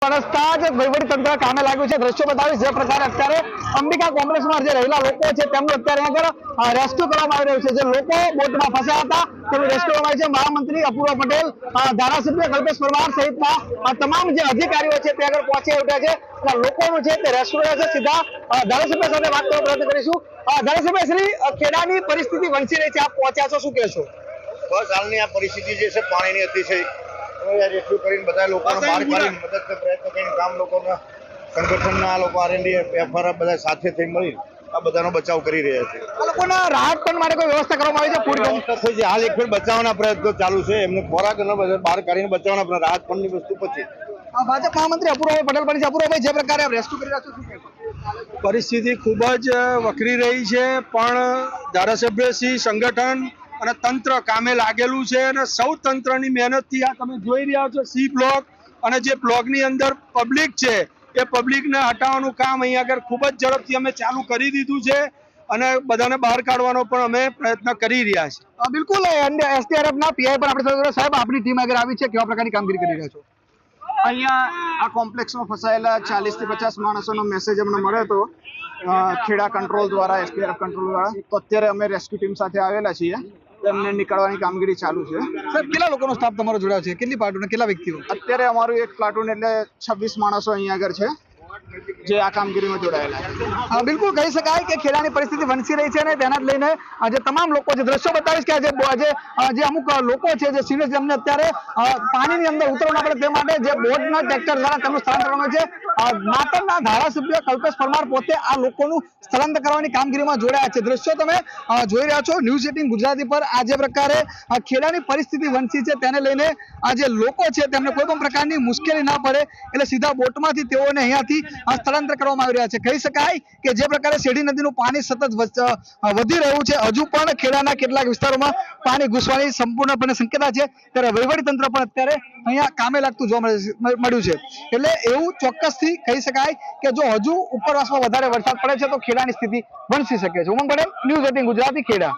વરસતા જ વહીવટીતંત્ર કામે લાગ્યું છે। દ્રશ્યો બતાવીશ જે પ્રકારે અત્યારે અંબિકા કોમ્પ્લેક્સમાં જે રહેલા લોકો છે તેમનું અત્યારે આગળ રેસ્ક્યુ કરવામાં આવી રહ્યું છે। જે લોકો બોટમાં ફસાયા હતા તેમનું રેસ્ક્યુ કરવામાં આવ્યું છે। મહામંત્રી અપૂર્વ પટેલ, ધારાસભ્ય કલ્પેશ પરમાર સહિતના તમામ જે અધિકારીઓ છે તે આગળ પહોંચી ઉઠ્યા છે અને લોકોનું છે તે રેસ્ક્યુ કર્યા છે। સીધા ધારાસભ્ય સાથે વાત કરવાનો પ્રયત્ન કરીશું। ધારાસભ્ય શ્રી, ખેડાની પરિસ્થિતિ વણસી રહી છે, આપ પહોંચ્યા છો, શું કહેશો? બસ હાલની આ પરિસ્થિતિ જે છે પાણીની અતિશય રેસ્ક્યુ કરીને બધા લોકોને બહાર કાઢીને મદદ પ્રયત્ન કરીને ગામ લોકોના સંગઠનના લોકો આરએનડી એફઆરએફ બધા સાથે થઈ મળી આ બધાનો બચાવ કરી રહ્યા છે। આ લોકોના રાહત પણ માટે કોઈ વ્યવસ્થા કરવામાં આવી છે? પૂરી વ્યવસ્થા થઈ છે, હાલ એક ફેર બચાવવાના પ્રયત્નો ચાલુ છે। એમને ખોરાક અને બહાર કાઢીને બચાવવાના રાહત ફંડની વસ્તુ પછી ભાજપ મહામંત્રી અપૂર્વભાઈ પટેલ પણ છે। અપૂર્વભાઈ, જે પ્રકારે આપ રેસ્ક્યુ કરી રહ્યા છો, શું કહેશો? પરિસ્થિતિ ખૂબ જ વકરી રહી છે, પણ ધારાસભ્યશ્રી, સંગઠન અને તંત્ર કામે લાગેલું છે અને સૌ તંત્રની મહેનતથી આ તમે જોઈ રહ્યા છો સી બ્લોક અને જે બ્લોકની અંદર પબ્લિક છે એ પબ્લિકને હટાવવાનું કામ અહીંયા આગળ ખૂબ જ ઝડપથી અમે ચાલુ કરી દીધું છે અને બધાને બહાર કાઢવાનો પણ અમે પ્રયત્ન કરી રહ્યા છીએ। બિલકુલ, એસડીઆરએફના પીઆઈ પણ આપણી સાથે સાહેબ, આપની ટીમ આગળ આવી છે, કેવા પ્રકારની કામગીરી કરી રહ્યા છો? અહીંયા આ કોમ્પ્લેક્સમાં ફસાયેલા 40 થી 50 માણસોનો મેસેજ અમને મળ્યો હતો ખેડા કંટ્રોલ દ્વારા, એસડીઆરએફ કંટ્રોલ દ્વારા। તો અત્યારે અમે રેસ્ક્યુ ટીમ સાથે આવેલા છીએ, એમને નીકળવાની કામગીરી ચાલુ છે। સાહેબ, કેટલા લોકોનો સ્ટાફ તમારો જોડાયો છે? કેટલી પ્લાટૂન, કેટલા વ્યક્તિઓ? અત્યારે અમારું એક પ્લાટૂન એટલે 26 માણસો અહીંયા આગળ છે જે આ કામગીરીમાં જોડાયેલા છે। બિલકુલ કહી શકાય કે ખેડાની પરિસ્થિતિ વણસી રહી છે અને તેના જ લઈને આજે તમામ લોકો જે દ્રશ્યો બતાવીશ કે આજે અમુક લોકો છે જે સિનિયર જેમને અત્યારે પાણીની અંદર ઉતરવું ના પડે તે માટે જે બોટના ટ્રેક્ટર દ્વારા તેમનું સ્થળાંતર કરવામાં છે। માતરના ધારાસભ્ય કલ્પેશ પરમાર પોતે આ લોકોનું સ્થળાંતર કરવાની કામગીરીમાં જોડાયા છે। દ્રશ્યો તમે જોઈ રહ્યા છો ન્યૂઝ 18 ગુજરાતી પર। આ જે પ્રકારે ખેડાની પરિસ્થિતિ વણસી છે તેને લઈને આ જે લોકો છે તેમને કોઈ પણ પ્રકારની મુશ્કેલી ના પડે એટલે સીધા બોટમાંથી તેઓને અહીંયાથી સ્થળાંતર કરવામાં આવી રહ્યા છે। કહી શકાય કે જે પ્રકારે શેરડી નદીનું પાણી સતત વધી રહ્યું છે, હજુ પણ ખેડાના કેટલાક વિસ્તારોમાં પાણી ઘૂસવાની સંપૂર્ણપણે શક્યતા છે, ત્યારે વહીવટીતંત્ર પણ અત્યારે અહીંયા કામે લાગતું જોવા મળ્યું છે। એટલે એવું ચોક્કસથી કહી શકાય કે જો હજુ ઉપરવાસમાં વધારે વરસાદ પડે છે તો ખેડાની સ્થિતિ વણસી શકે છે। ઉમંગ પટેલ, ન્યૂઝ 18 ગુજરાતી, ખેડા।